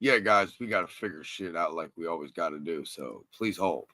Yeah, guys, we got to figure shit out like we always got to do. So please hold.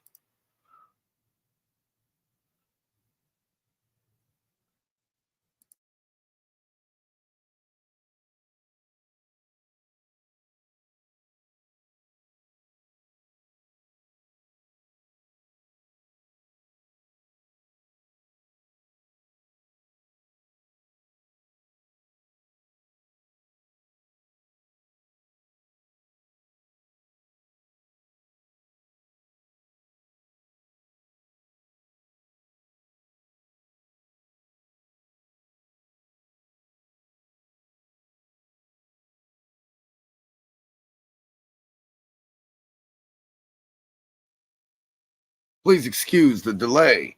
Please excuse the delay.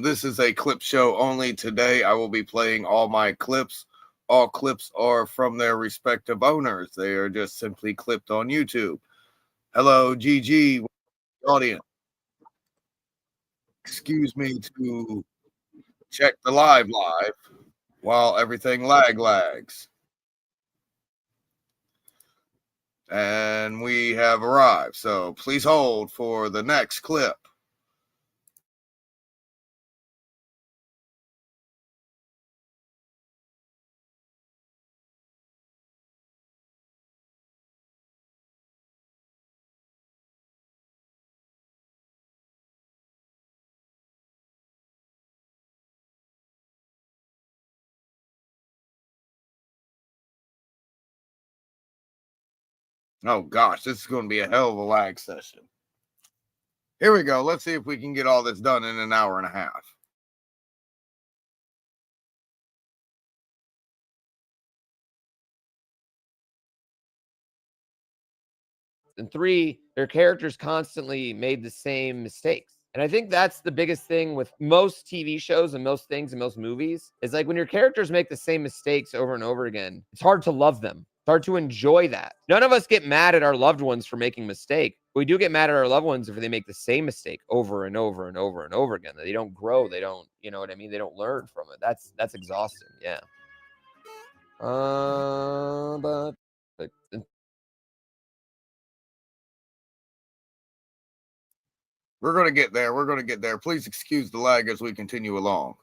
This is a clip show only. Today I will be playing all my clips. All clips are from their respective owners. They are just simply clipped on YouTube. Hello, GG audience. Excuse me to check the live while everything lags. And we have arrived. So please hold for the next clip. Oh gosh, this is going to be a hell of a lag session. Here we go. Let's see if we can get all this done in an hour and a half. And 3, their characters constantly made the same mistakes. And I think that's the biggest thing with most TV shows and most things and most movies is like when your characters make the same mistakes over and over again, it's hard to love them. It's hard to enjoy that. None of us get mad at our loved ones for making a mistake. We do get mad at our loved ones if they make the same mistake over and over and over and over again. They don't grow. They don't, you know what I mean? They don't learn from it. That's exhausting. Yeah. But we're going to get there. We're going to get there. Please excuse the lag as we continue along.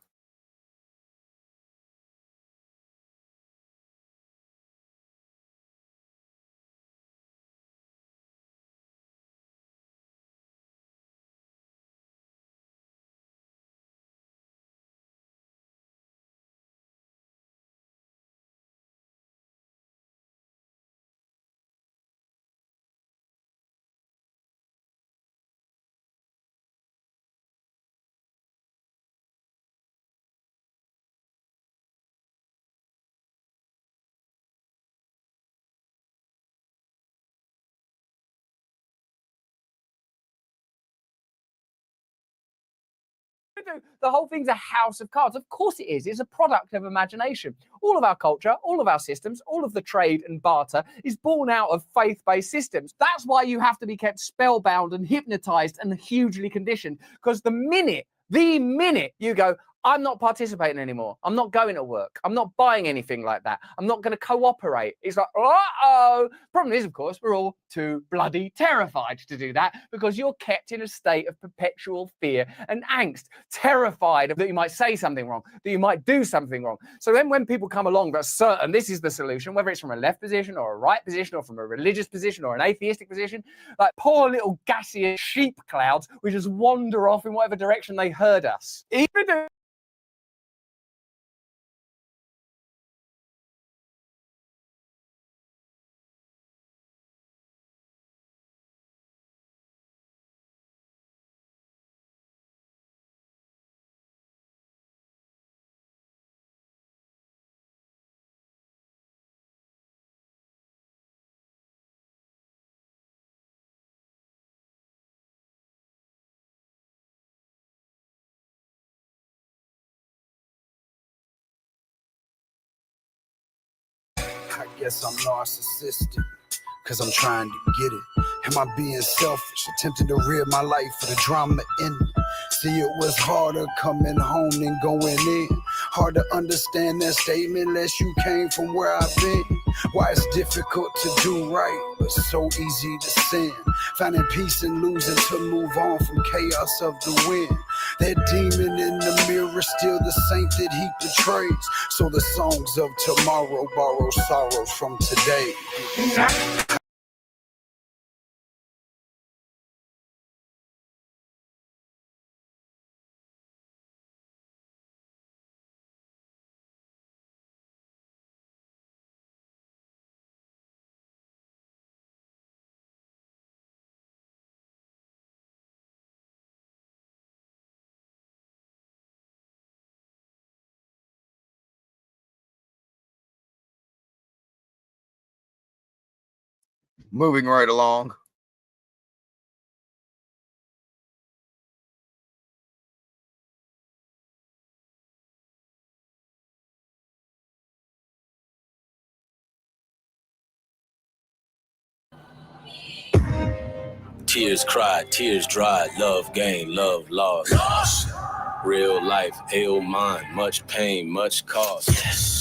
The whole thing's a house of cards. Of course it is. It's a product of imagination. All of our culture, all of our systems, all of the trade and barter is born out of faith-based systems. That's why you have to be kept spellbound and hypnotized and hugely conditioned. Because the minute you go, I'm not participating anymore. I'm not going to work. I'm not buying anything like that. I'm not going to cooperate. It's like, uh-oh. Problem is, of course, we're all too bloody terrified to do that because you're kept in a state of perpetual fear and angst, terrified that you might say something wrong, that you might do something wrong. So then when people come along that's certain this is the solution, whether it's from a left position or a right position or from a religious position or an atheistic position, like poor little gaseous sheep clouds, we just wander off in whatever direction they heard us. Even I guess I'm narcissistic, cause I'm trying to get it. Am I being selfish, attempting to rid my life of the drama in it? See, it was harder coming home than going in. Hard to understand that statement unless you came from where I've been. Why it's difficult to do right, but so easy to sin. Finding peace and losing to move on from chaos of the wind. That demon in the mirror, still the saint that he portrays. So the songs of tomorrow borrow sorrows from today. Moving right along. Tears cried, tears dried, love gained, love lost. Real life, ill mind, much pain, much cost. Yes.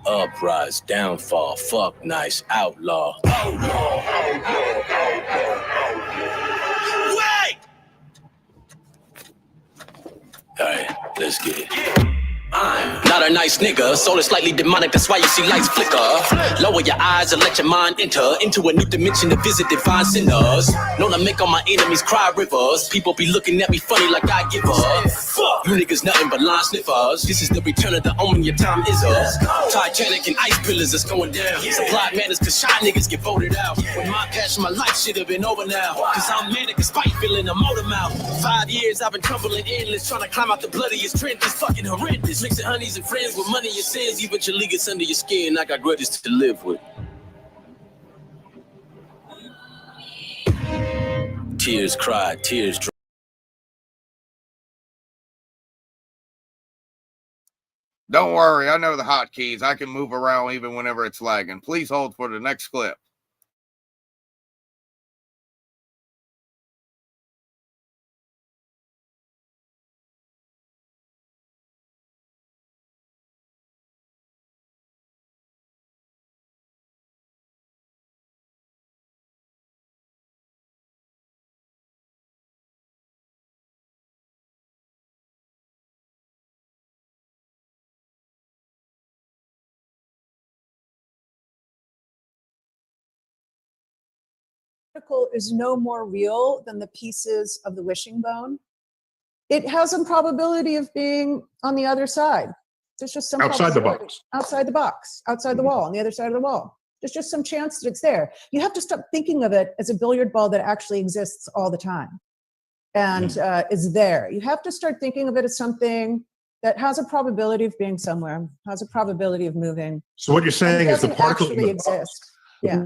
Uprise, downfall, fuck nice, outlaw. Wait! Alright, let's get it. I'm not a nice nigga, soul is slightly demonic, that's why you see lights flicker. Lower your eyes and let your mind enter into a new dimension to visit divine sinners. Known to make all my enemies cry rivers. People be looking at me funny like I give up. Fuck, you niggas nothing but line sniffers. This is the return of the omen, your time is up. Titanic and ice pillars is going down. Supply manners cause shy niggas get voted out. When my passion, my life should have been over now. Cause I'm manic despite feeling a motor mouth. 5 years I've been tumbling endless, trying to climb out the bloodiest trench. It's fucking horrendous. Mixing honeys and friends with money and sins, eventually gets under your skin. I got grudges to live with. Tears cried, tears dried. Don't worry, I know the hotkeys. I can move around even whenever it's lagging. Please hold for the next clip. Is no more real than the pieces of the wishing bone. It has a probability of being on the other side. There's just some outside the box, outside the wall, on the other side of the wall. There's just some chance that it's there. You have to stop thinking of it as a billiard ball that actually exists all the time and is there. You have to start thinking of it as something that has a probability of being somewhere, has a probability of moving. So what you're saying is the particle in the exist. Yeah.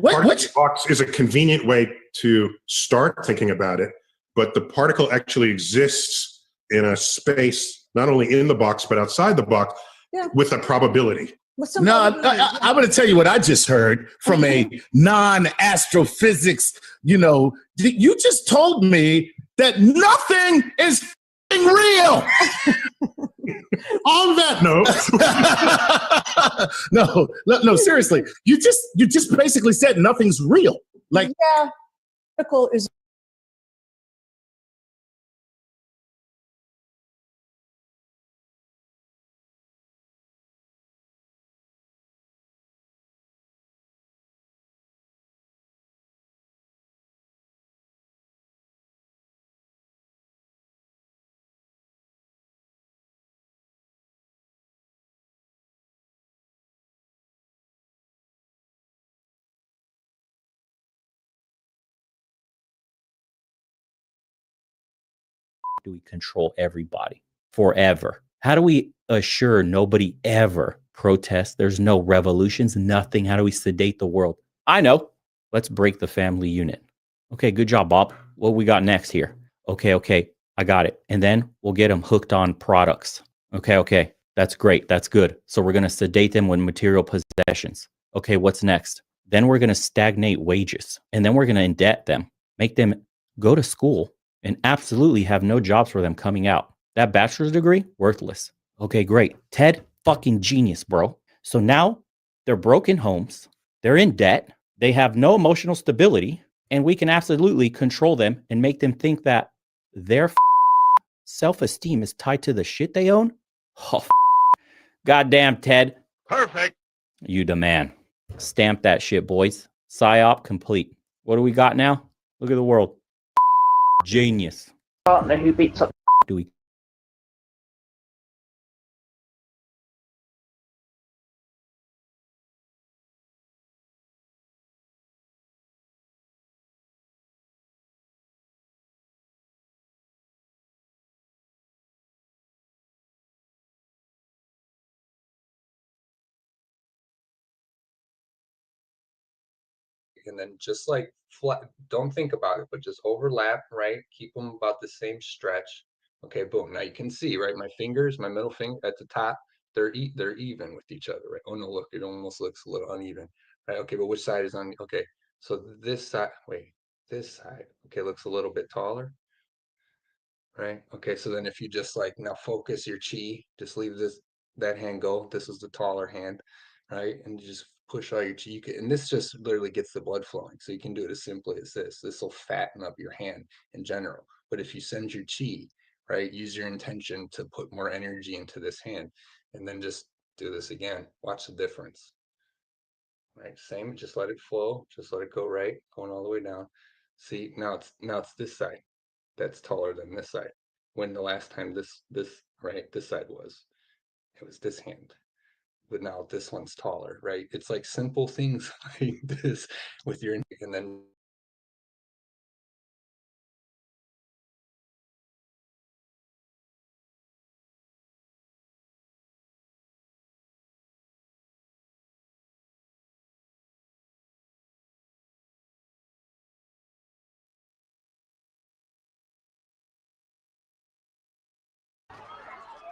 Box is a convenient way to start thinking about it, but the particle actually exists in a space, not only in the box, but outside the box with a probability. No, I'm going to tell you what I just heard from a non-astrophysics, you just told me that nothing is real. On that note, no, seriously, you just basically said nothing's real. Like, yeah, particle is. Do we control everybody forever? How do we assure nobody ever protests? There's no revolutions, nothing. How do we sedate the world? I know. Let's break the family unit. Okay, good job, Bob. What we got next here? Okay, I got it. And then we'll get them hooked on products. Okay, that's great. That's good. So we're going to sedate them with material possessions. Okay, what's next? Then we're going to stagnate wages. And then we're going to indebt them, make them go to school and absolutely have no jobs for them coming out. That bachelor's degree, worthless. Okay, great. Ted, fucking genius, bro. So now they're broken homes. They're in debt. They have no emotional stability, and we can absolutely control them and make them think that their self-esteem is tied to the shit they own. Oh, goddamn, Ted. Perfect. You the man. Stamp that shit, boys. PSYOP complete. What do we got now? Look at the world. Genius. Partner who beats up. Do we? And then just like don't think about it, but just overlap, right? Keep them about the same stretch. Okay, boom. Now you can see, right? My fingers, my middle finger at the top, they're even with each other, right? Oh no, look, it almost looks a little uneven, right? Okay, but which side is on? Okay, so this side, wait, this side, okay, looks a little bit taller, right? Okay, so then if you just like now focus your chi, just leave that hand go. This is the taller hand, right? And you just push all your chi. And this just literally gets the blood flowing. So you can do it as simply as this. This will fatten up your hand in general. But if you send your chi, right, use your intention to put more energy into this hand, and then just do this again. Watch the difference. Right, same. Just let it flow. Just let it go right, going all the way down. See, now it's this side that's taller than this side. When the last time this side was, it was this hand. But now this one's taller, right? It's like simple things like this with your, and then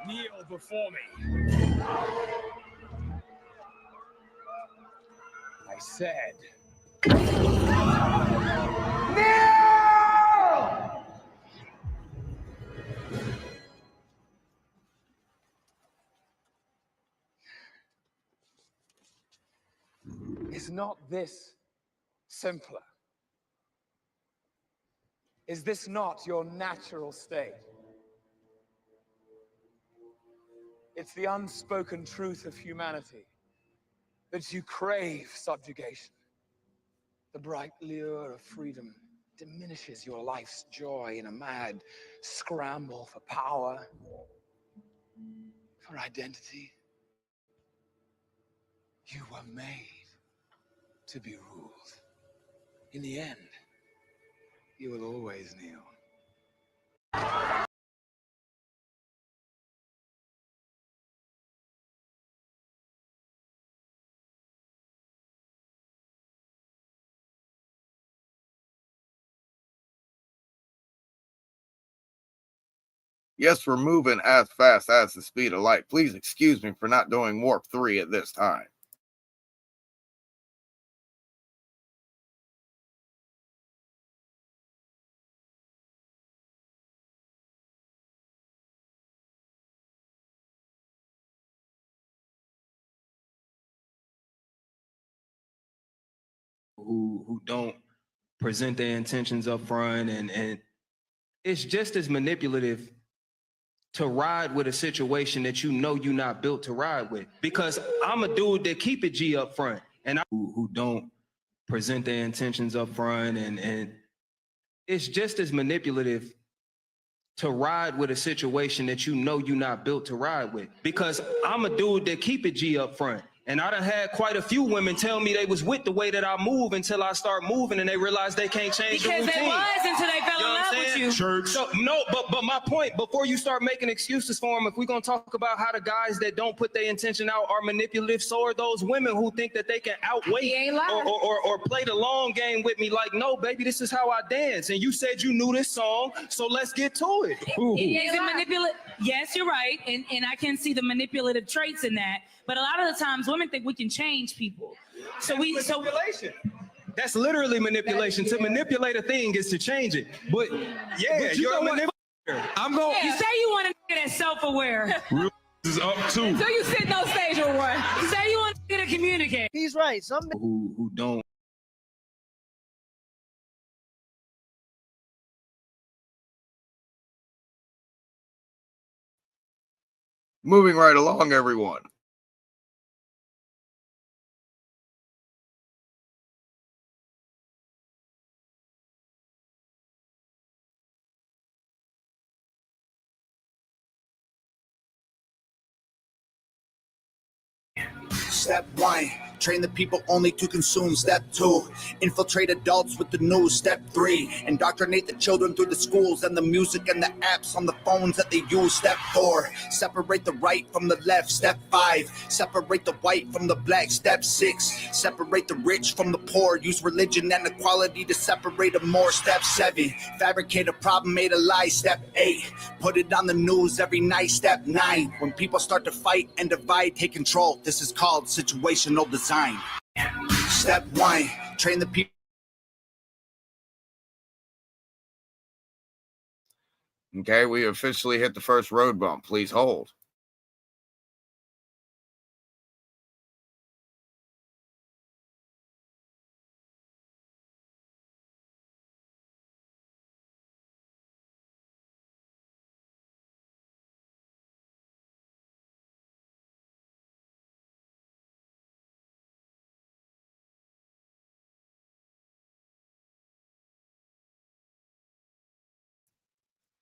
kneel before me. I said, kneel! Is not this simpler? Is this not your natural state? It's the unspoken truth of humanity that you crave subjugation. The bright lure of freedom diminishes your life's joy in a mad scramble for power, for identity. You were made to be ruled. In the end, you will always kneel. Yes, we're moving as fast as the speed of light. Please excuse me for not doing Warp 3 at this time. Who don't present their intentions up front, and it's just as manipulative to ride with a situation that you know you're not built to ride with. Because I'm a dude that keep it G up front, and who don't present their intentions up front, and it's just as manipulative to ride with a situation that you know you're not built to ride with. Because I'm a dude that keep it G up front. And I done had quite a few women tell me they was with the way that I move until I start moving and they realized they can't change the routine. Because they was until they fell in love with you. Church. So, no, but my point, before you start making excuses for them, if we're going to talk about how the guys that don't put their intention out are manipulative, so are those women who think that they can outweigh or play the long game with me. Like, no, baby, this is how I dance. And you said you knew this song, so let's get to it. Is it manipulative? Yes, you're right. And I can see the manipulative traits in that. But a lot of the times women think we can change people. So manipulation. That's literally manipulation. To manipulate a thing is to change it. But yeah, but you're a manipulator. I'm going. You say you want a nigga that's self-aware. This is up too. So you sitting on stage with one. You say you want a nigga that communicate. He's right. Some who don't. Moving right along, everyone. Step 1, train the people only to consume. Step 2, infiltrate adults with the news. Step 3, indoctrinate the children through the schools and the music and the apps on the phones that they use. Step 4, separate the right from the left. Step 5, separate the white from the black. Step 6, separate the rich from the poor. Use religion and equality to separate them more. Step 7, fabricate a problem, made a lie. Step 8, put it on the news every night. Step 9, when people start to fight and divide, take control. This is called situational design. Step 1, train the people. Okay, we officially hit the first road bump. Please hold.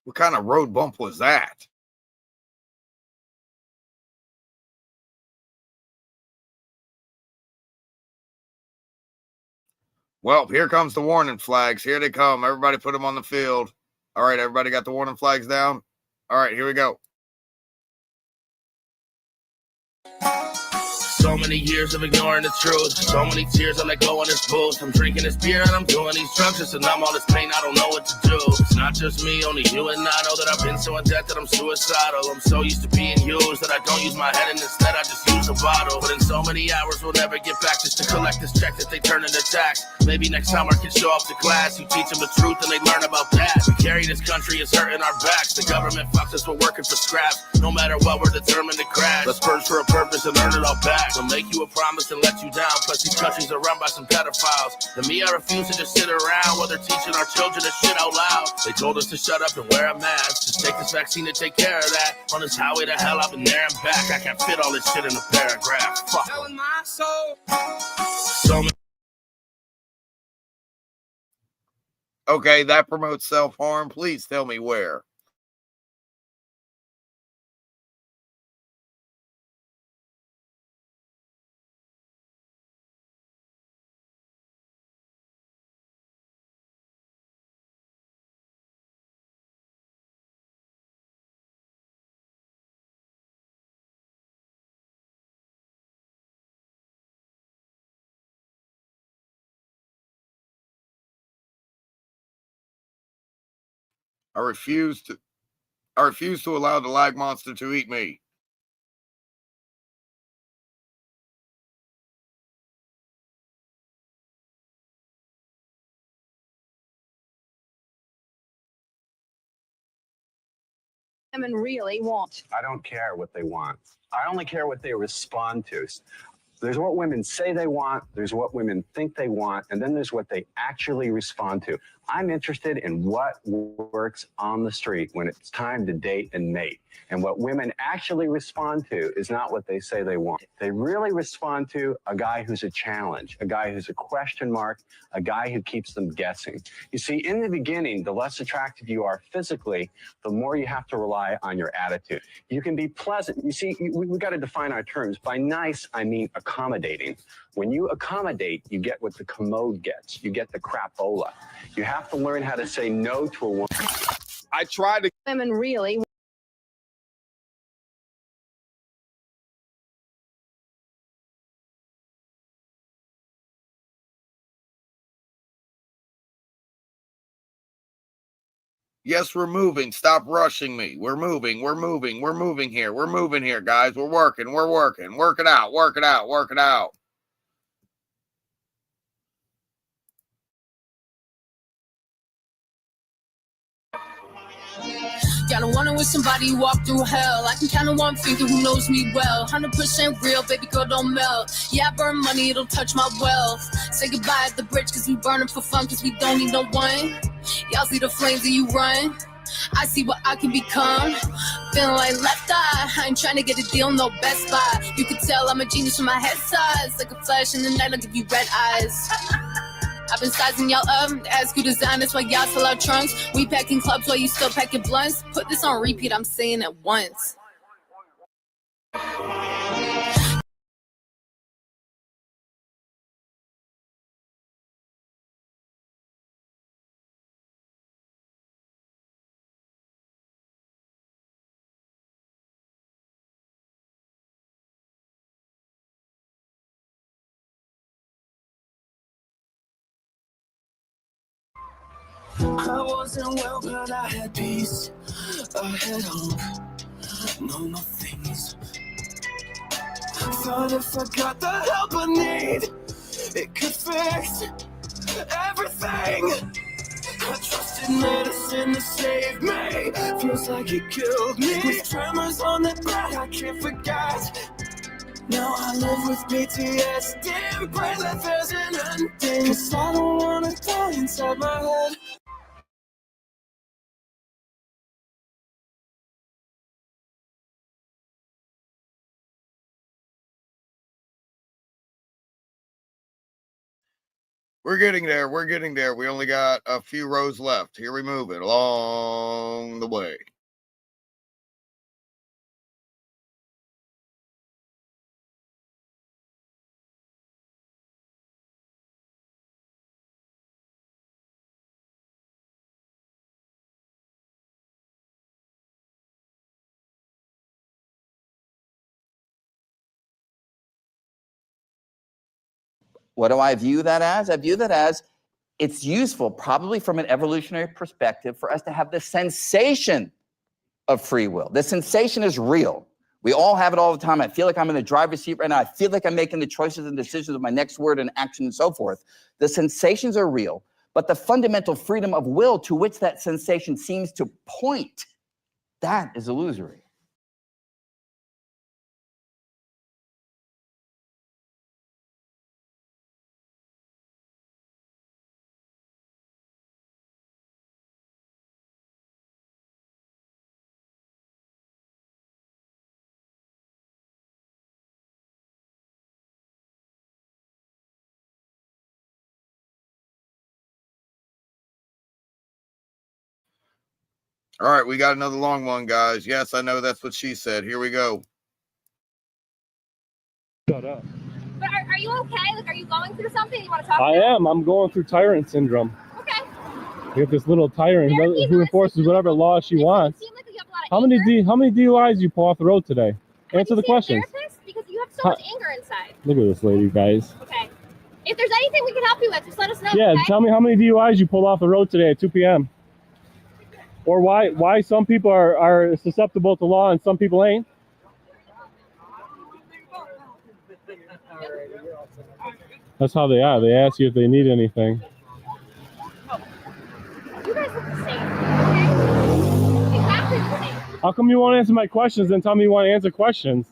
What kind of road bump was that? Well, here comes the warning flags. Here they come. Everybody put them on the field. All right, everybody got the warning flags down? All right, here we go. So many years of ignoring the truth. So many tears I let go on this booze. I'm drinking this beer and I'm doing these drugs just to numb all this pain. I don't know what to do. It's not just me, only you and I know that I've been so in debt that I'm suicidal. I'm so used to being used that I don't use my head and instead I just use a bottle. But in so many hours we'll never get back just to collect this check that they turn into tax. Maybe next time our kids show up to class, you teach them the truth and they learn about that. We carry this country, it's hurting our backs. The government fucks us, we're working for scraps. No matter what, we're determined to crash. Let's purge for a purpose and earn it all back. They'll make you a promise and let you down. Plus these countries are run by some pedophiles. To me, I refuse to just sit around while they're teaching our children this shit out loud. They told us to shut up and wear a mask. Just take this vaccine to take care of that. On this highway to hell, I've been there and back. I can't fit all this shit in a paragraph. Fuck. Selling my soul. So many. Okay, that promotes self-harm. Please tell me where. I refuse to allow the lag monster to eat me. Women really want. I don't care what they want. I only care what they respond to. There's what women say they want, there's what women think they want, and then there's what they actually respond to. I'm interested in what works on the street when it's time to date and mate. And what women actually respond to is not what they say they want. They really respond to a guy who's a challenge, a guy who's a question mark, a guy who keeps them guessing. You see, in the beginning, the less attractive you are physically, the more you have to rely on your attitude. You can be pleasant. You see, we got to define our terms. By nice, I mean accommodating. When you accommodate, you get what the commode gets. You get the crapola. You have to learn how to say no to a woman. I tried to. Women really. Yes, we're moving. Stop rushing me. We're moving. We're moving. We're moving here. We're moving here, guys. We're working. We're working. Work it out. Work it out. Work it out. Gotta wonder with somebody who walked through hell. I can count on one finger who knows me well. 100% real, baby girl, don't melt. Yeah, I burn money, it'll touch my wealth. Say goodbye at the bridge, cause we burning for fun, cause we don't need no one. Y'all see the flames and you run. I see what I can become. Feeling like left eye. I ain't trying to get a deal, no Best Buy. You can tell I'm a genius from my head size. Like a flash in the night, I'll give you red eyes. I've been sizing y'all up, ask you design, that's why y'all sell out trunks. We packing clubs while you still packing blunts. Put this on repeat, I'm saying it once. I wasn't well, but I had peace. I had hope. No things. Thought if I got the help I need, it could fix everything. I trusted medicine to save me. Feels like it killed me. With tremors on the bed, I can't forget. Now I live with PTSD and pray that there's an ending. Cause I don't wanna die inside my head. We're getting there. We're getting there. We only got a few rows left. Here we move it along the way. What do I view that as? I view that as it's useful, probably from an evolutionary perspective, for us to have the sensation of free will. The sensation is real. We all have it all the time. I feel like I'm in the driver's seat right now. I feel like I'm making the choices and decisions of my next word and action and so forth. The sensations are real, but the fundamental freedom of will to which that sensation seems to point, that is illusory. All right, we got another long one, guys. Yes, I know that's what she said. Here we go. Shut up. But are you okay? Like, are you going through something you want to talk I about? am. I'm going through tyrant syndrome. Okay. We have this little tyrant who enforces whatever law she wants. Seem like you have a lot of How many DUIs you pull off the road today? Answer the questions. therapist? Because you have so much anger inside. Look at this lady, guys. Okay. If there's anything we can help you with, just let us know. Yeah, okay? tell me how many DUIs you pulled off the road today at 2 p.m. Or why some people are susceptible to law and some people ain't. That's how they are. They ask you if they need anything. You guys look the same. Okay? Exactly the same. How come you won't answer my questions and tell me you want to answer questions?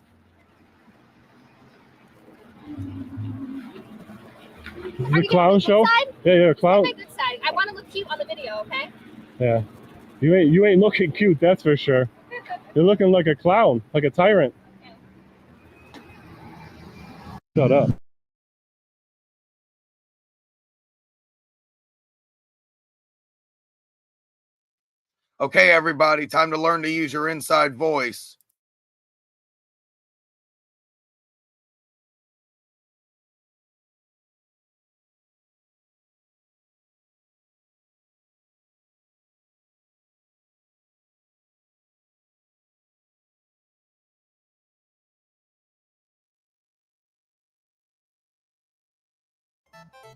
Is it a clown show? Yeah, clown. My good side. I want to look cute on the video, okay? Yeah. You ain't looking cute, that's for sure. You're looking like a clown, like a tyrant. Shut up. Okay, everybody, time to learn to use your inside voice.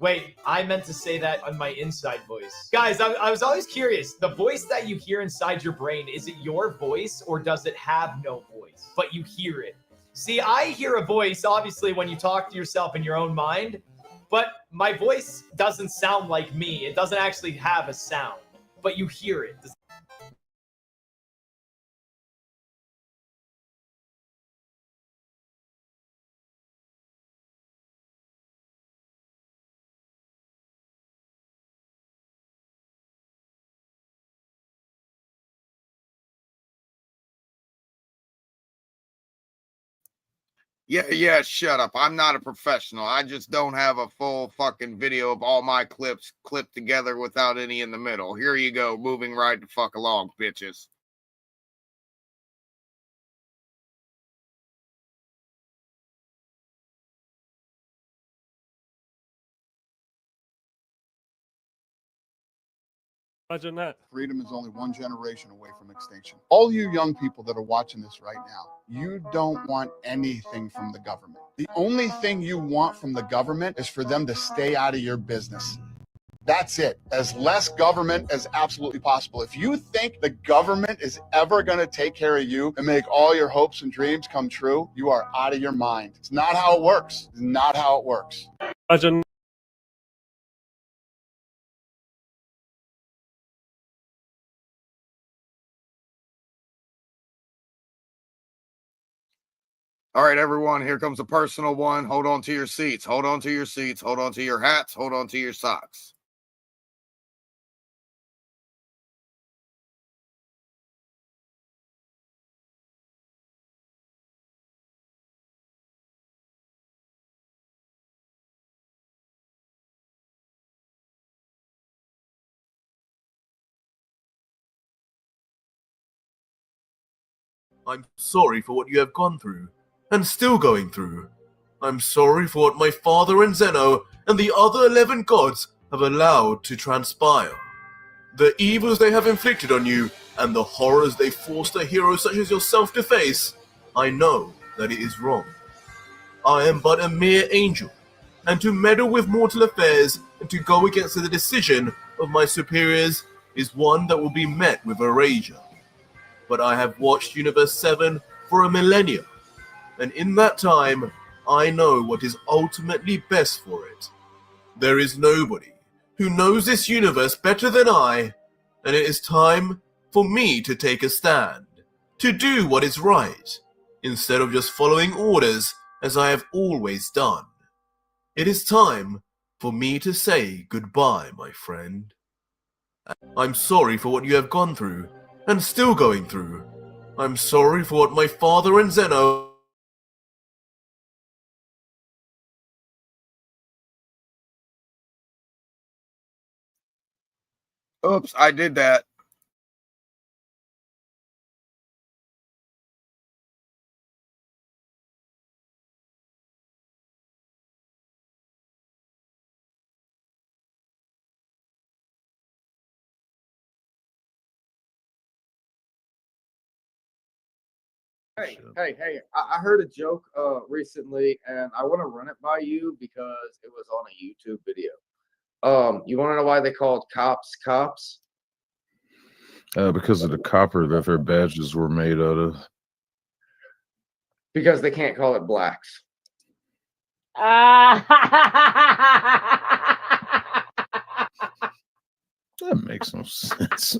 Wait, I meant to say that on my inside voice. Guys, I was always curious. The voice that you hear inside your brain, is it your voice or does it have no voice, but you hear it? See, I hear a voice, obviously, when you talk to yourself in your own mind, but my voice doesn't sound like me. It doesn't actually have a sound, but you hear it. Yeah, shut up. I'm not a professional. I just don't have a full fucking video of all my clips clipped together without any in the middle. Here you go. Moving right the fuck along, bitches. Imagine that. Freedom is only one generation away from extinction. All you young people that are watching this right now, you don't want anything from the government. The only thing you want from the government is for them to stay out of your business. That's it. As less government as absolutely possible. If you think the government is ever going to take care of you and make all your hopes and dreams come true, you are out of your mind. It's not how it works. It's not how it works. Imagine. All right, everyone, here comes a personal one. Hold on to your seats. Hold on to your seats. Hold on to your hats. Hold on to your socks. I'm sorry for what you have gone through, and still going through. I'm sorry for what my father and Zeno and the other 11 gods have allowed to transpire. The evils they have inflicted on you, and the horrors they forced a hero such as yourself to face, I know that it is wrong. I am but a mere angel, and to meddle with mortal affairs and to go against the decision of my superiors is one that will be met with erasure. But I have watched Universe 7 for a millennia, and in that time, I know what is ultimately best for it. There is nobody who knows this universe better than I, and it is time for me to take a stand, to do what is right, instead of just following orders as I have always done. It is time for me to say goodbye, my friend. I'm sorry for what you have gone through, and still going through. I'm sorry for what my father and Zeno... Oops, I did that. Hey, I heard a joke recently and I want to run it by you because it was on a YouTube video. You want to know why they called cops cops? Because of the copper that their badges were made out of. Because they can't call it blacks. That makes no sense.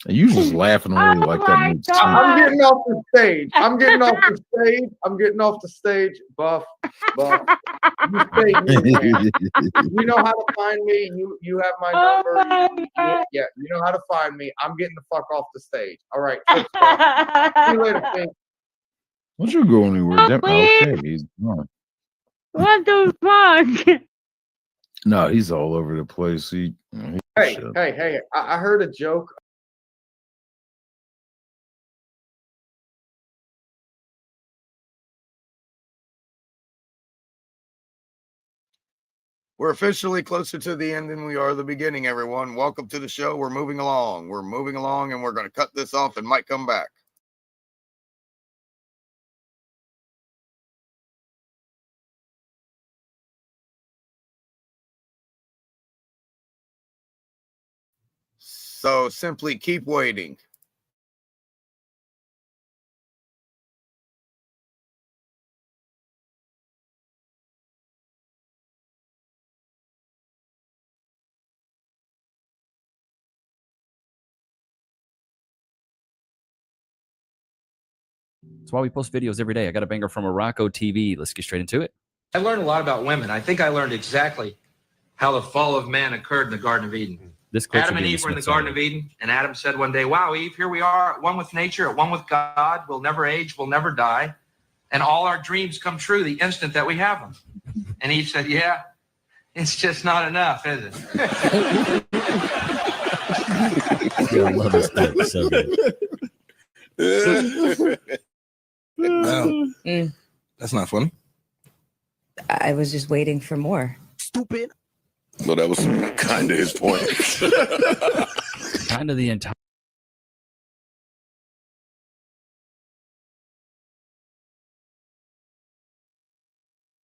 You just laughing really like that. Makes sense. I'm getting off the stage. I'm getting off the stage. Buff. You stay here, man. You know how to find me. You have my number. Yeah, you know how to find me. I'm getting the fuck off the stage. All right. See you later, Pink. Don't you go anywhere? Okay, he's gone. What the fuck? No, he's all over the place. Hey, I heard a joke. We're officially closer to the end than we are the beginning, everyone. Welcome to the show. We're moving along. We're moving along, and we're going to cut this off and might come back. So simply keep waiting. That's why we post videos every day. I got a banger from Morocco TV. Let's get straight into it. I learned a lot about women. I think I learned exactly how the fall of man occurred in the Garden of Eden. This clip's Adam and Eve were in the Garden of Eden, and Adam said one day, "Wow, Eve, here we are, at one with nature, at one with God. We'll never age, we'll never die, and all our dreams come true the instant that we have them." And Eve said, "Yeah, it's just not enough, is it?" I love this clip. It's so good. Wow. That's not funny. I was just waiting for more. Stupid. Well, that was kind of his point. Kind of the entire.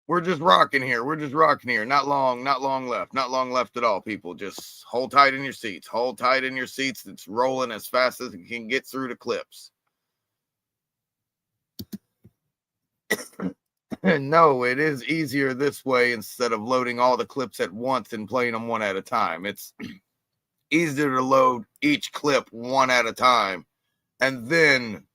We're just rocking here. We're just rocking here. Not long left. Not long left at all, people. Just hold tight in your seats. Hold tight in your seats. It's rolling as fast as it can get through the clips. No, it is easier this way instead of loading all the clips at once and playing them one at a time. It's easier to load each clip one at a time and then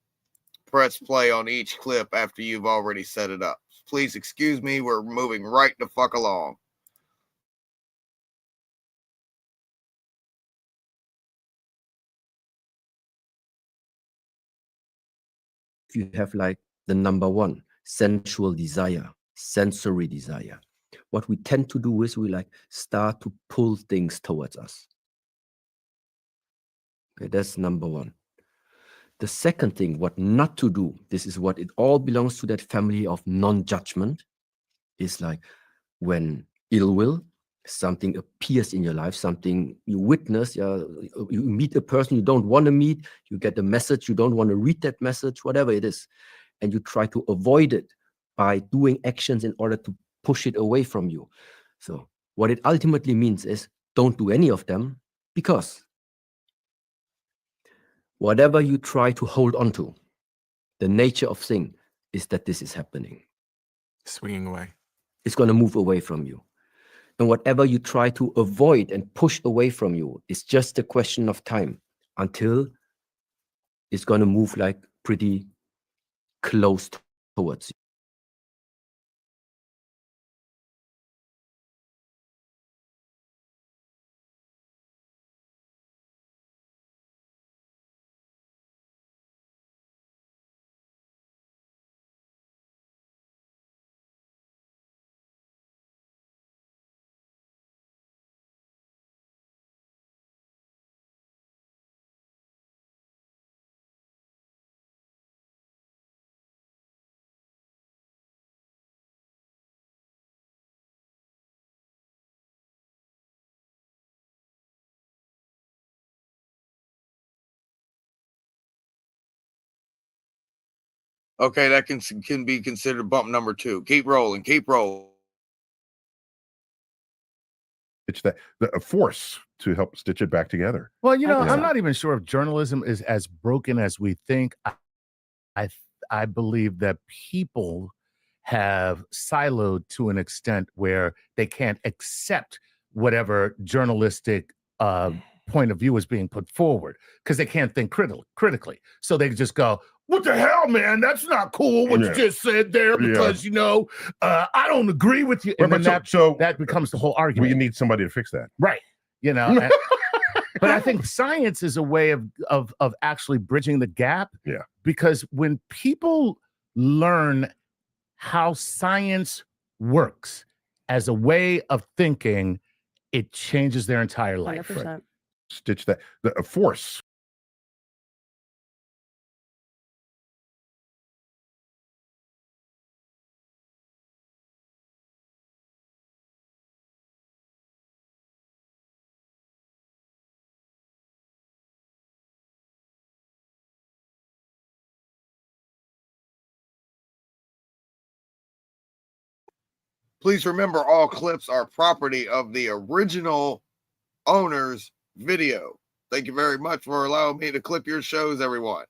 press play on each clip after you've already set it up. Please excuse me. We're moving right the fuck along. You have like the number one, sensual desire, sensory desire. What we tend to do is we like start to pull things towards us. Okay, that's number one. The second thing, what not to do, this is what it all belongs to, that family of non-judgment, is like when ill will, something appears in your life, something you witness, you meet a person you don't want to meet, you get a message, you don't want to read that message, whatever it is, and you try to avoid it by doing actions in order to push it away from you. So what it ultimately means is don't do any of them, because whatever you try to hold on to, the nature of thing is that this is happening. Swinging away. It's going to move away from you. And whatever you try to avoid and push away from you is just a question of time until it's going to move like pretty close towards you. Okay, that can be considered bump number 2. Keep rolling. Keep rolling. It's a force to help stitch it back together. Well, you know, I'm not even sure if journalism is as broken as we think. I believe that people have siloed to an extent where they can't accept whatever journalistic point of view is being put forward because they can't think critically. So they just go, "What the hell, man? That's not cool what you just said there because, you know, I don't agree with you." And then that becomes the whole argument. Well, you need somebody to fix that. Right. You know, but I think science is a way of actually bridging the gap. Yeah. Because when people learn how science works as a way of thinking, it changes their entire life. 100%. Stitch that. A force. Please remember, all clips are property of the original owner's video. Thank you very much for allowing me to clip your shows, everyone.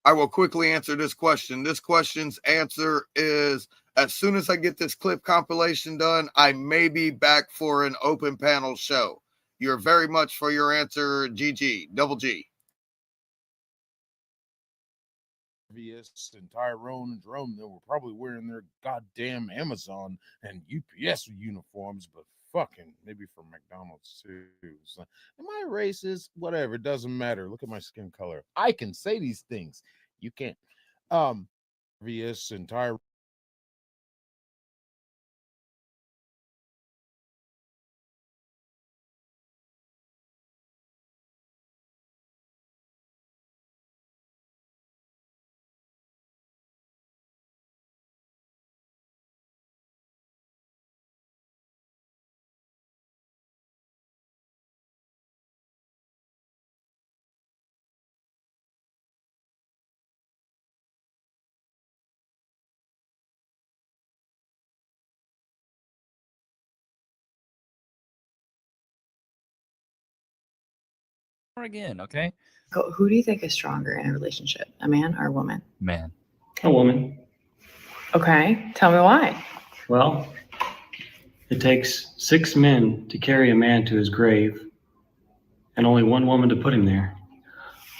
I will quickly answer this question. This question's answer is As soon as I get this clip compilation done, I may be back for an open panel show. You're very much for your answer, GG, double G. VS and Tyrone and Jerome, they were probably wearing their goddamn Amazon and UPS uniforms, but fucking maybe from McDonald's too. So, am I racist? Whatever, it doesn't matter. Look at my skin color. I can say these things. You can't. VS and Tyrone. Again, okay? Who do you think is stronger in a relationship, a man or a woman? Man. A woman. Okay, tell me why. Well, it takes 6 men to carry a man to his grave, and only 1 woman to put him there.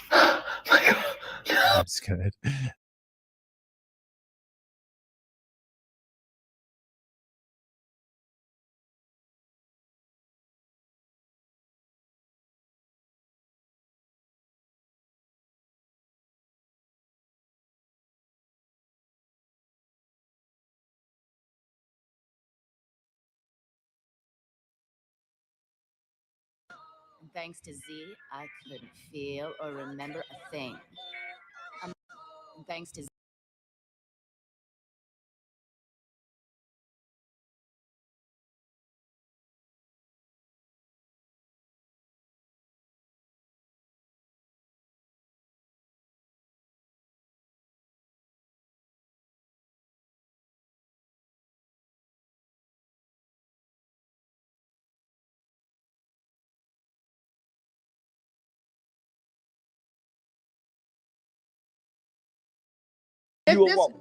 That's good. Thanks to Z, I couldn't feel or remember a thing. Thanks to Z.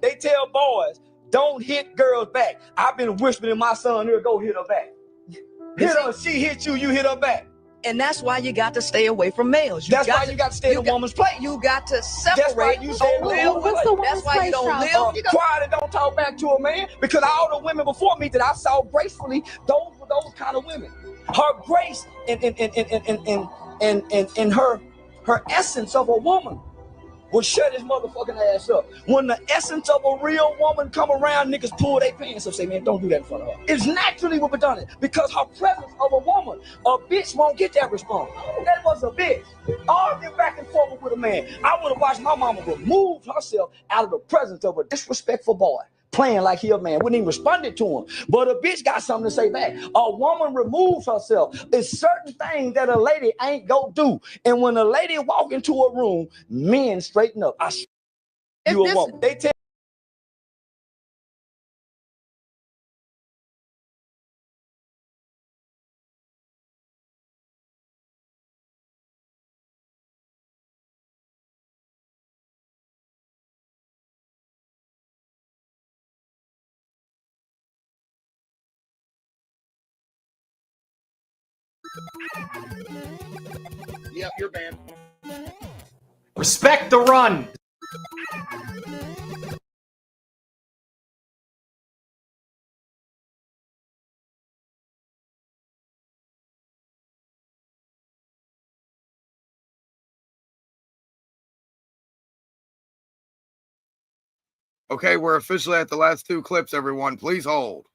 They tell boys, don't hit girls back. I've been whispering in my son ear, go hit her back. Hit her, she hit you, you hit her back. And that's why you got to stay away from males. That's why you got to stay in a woman's place. You got to separate. That's why you say That's why you don't live. Quiet and don't talk back to a man, because all the women before me that I saw gracefully, those were those kind of women. Her grace and her essence of a woman will shut his motherfucking ass up. When the essence of a real woman come around, niggas pull their pants up, say, man, don't do that in front of her. It's naturally what we done it, because her presence of a woman, a bitch won't get that response. That was a bitch. Arguing back and forth with a man. I would have watched my mama remove herself out of the presence of a disrespectful boy, playing like he a man, wouldn't even responded to him. But a bitch got something to say back. A woman removes herself. It's certain things that a lady ain't go do. And when a lady walk into a room, men straighten up. You a woman. They tell Yep, you're banned. Respect the run. Okay, we're officially at the last 2 clips, everyone. Please hold.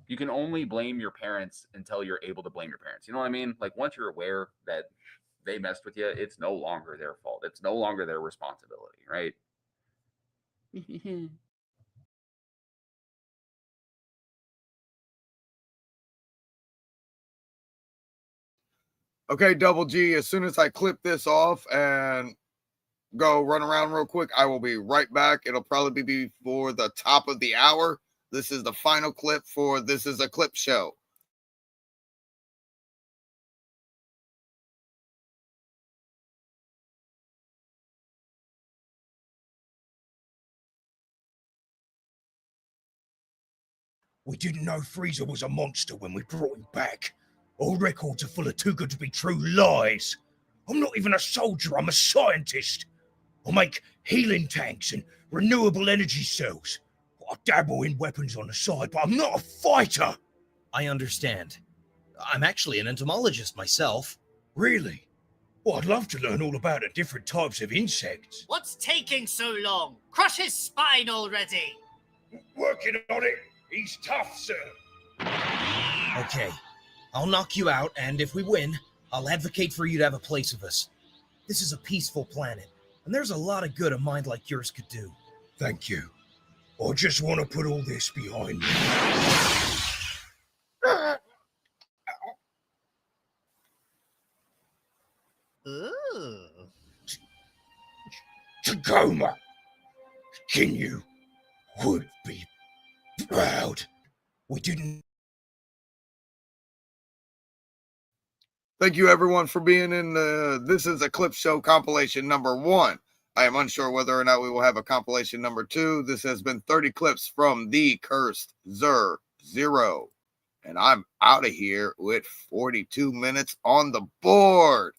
You can only blame your parents until you're able to blame your parents. You know what I mean? Like, once you're aware that they messed with you, it's no longer their fault. It's no longer their responsibility, right? Okay, Double G, as soon as I clip this off and go run around real quick, I will be right back. It'll probably be before the top of the hour. This is the final clip for This Is a Clip Show. We didn't know Freezer was a monster when we brought him back. All records are full of too good to be true lies. I'm not even a soldier, I'm a scientist. I make healing tanks and renewable energy cells. I dabble in weapons on the side, but I'm not a fighter. I understand. I'm actually an entomologist myself. Really? Well, I'd love to learn all about the different types of insects. What's taking so long? Crush his spine already! Working on it. He's tough, sir. Okay, I'll knock you out, and if we win, I'll advocate for you to have a place with us. This is a peaceful planet, and there's a lot of good a mind like yours could do. Thank you. I just want to put all this behind me. Ooh. Tacoma, Kinyu would be proud. We didn't. Thank you, everyone, for being in the This Is a Clip Show compilation number 1. I am unsure whether or not we will have a compilation number 2. This has been 30 clips from the Cursed Zero. And I'm out of here with 42 minutes on the board.